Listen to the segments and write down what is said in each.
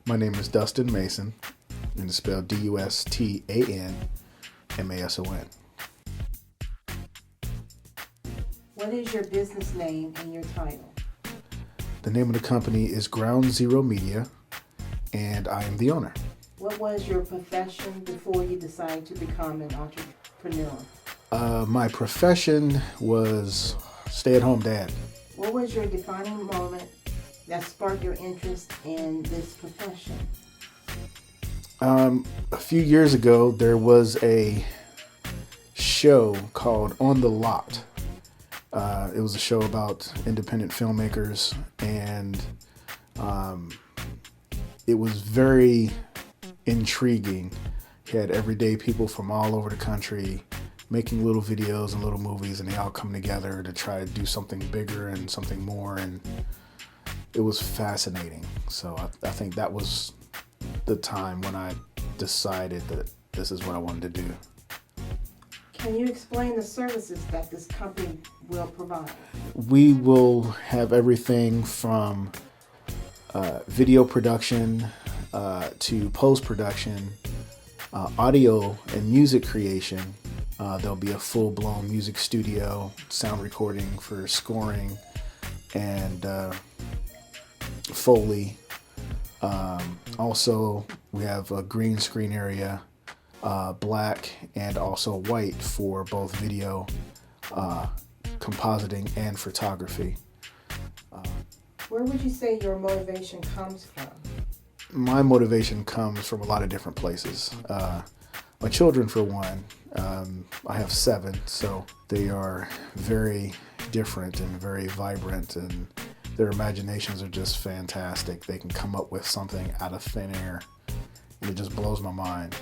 My name is Dustin Mason, and it's spelled Dustanmason. What is your business name and your title? The name of the company is Ground Zero Media, and I am the owner. What was your profession before you decided to become an entrepreneur? My profession was stay-at-home dad. What was your defining moment that sparked your interest in this profession? A few years ago, there was a show called On the Lot. It was a show about independent filmmakers, and it was very intriguing. You had everyday people from all over the country making little videos and little movies, and they all come together to try to do something bigger and something more, and it was fascinating. So I think that was the time when I decided that this is what I wanted to do. Can you explain the services that this company will provide? We will have everything from video production to post-production, audio and music creation. There'll be a full-blown music studio, sound recording for scoring, and Foley. Also, we have a green screen area, black and also white for both video, compositing, and photography. Where would you say your motivation comes from? My motivation comes from a lot of different places. My children, for one, I have 7, so they are very different and very vibrant, and their imaginations are just fantastic. They can come up with something out of thin air, and it just blows my mind.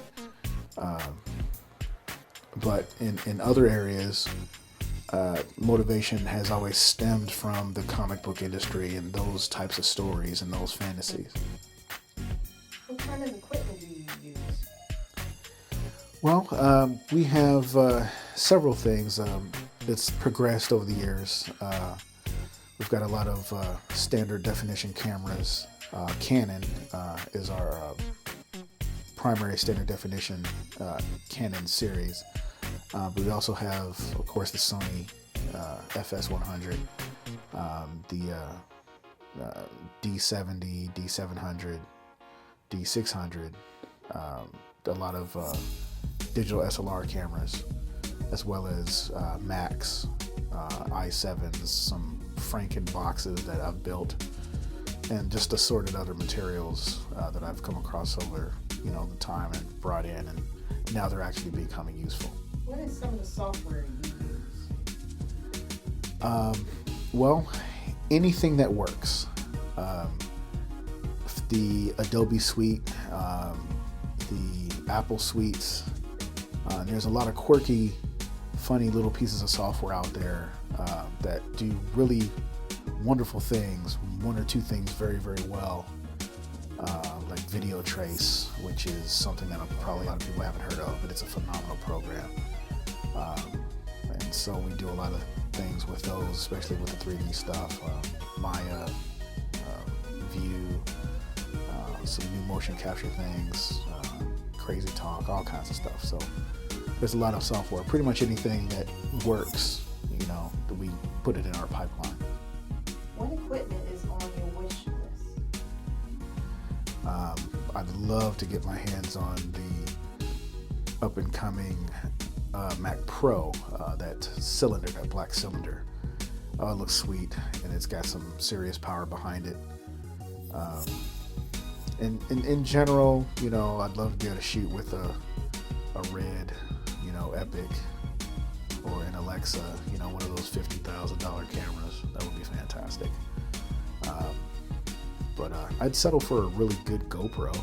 But in other areas, motivation has always stemmed from the comic book industry and those types of stories and those fantasies. What kind of equipment do you use? Well, we have several things that's progressed over the years. We've got a lot of standard definition cameras. Canon is our primary standard definition Canon series. But we also have, of course, the Sony FS100, the D70, D700, D600, a lot of digital SLR cameras, as well as Macs, i7s, some Franken boxes that I've built, and just assorted other materials that I've come across over the time and brought in, and now they're actually becoming useful. What is some of the software you use? Well, anything that works. The Adobe suite, the Apple suites. There's a lot of quirky, funny little pieces of software out there that do really wonderful things, one or two things very, very well. Like Video Trace, which is something that probably a lot of people haven't heard of, but it's a phenomenal program. And so we do a lot of things with those, especially with the 3D stuff. Maya, View, some new motion capture things, Crazy Talk, all kinds of stuff. So there's a lot of software. Pretty much anything that works, that we put it in our pipeline. What equipment is on your wish list? I'd love to get my hands on the up-and-coming Mac Pro, that cylinder, that black cylinder. It looks sweet, and it's got some serious power behind it. And in general, I'd love to be able to shoot with a Red, Epic, or an Alexa, one of those $50,000 cameras. That would be fantastic. But I'd settle for a really good GoPro.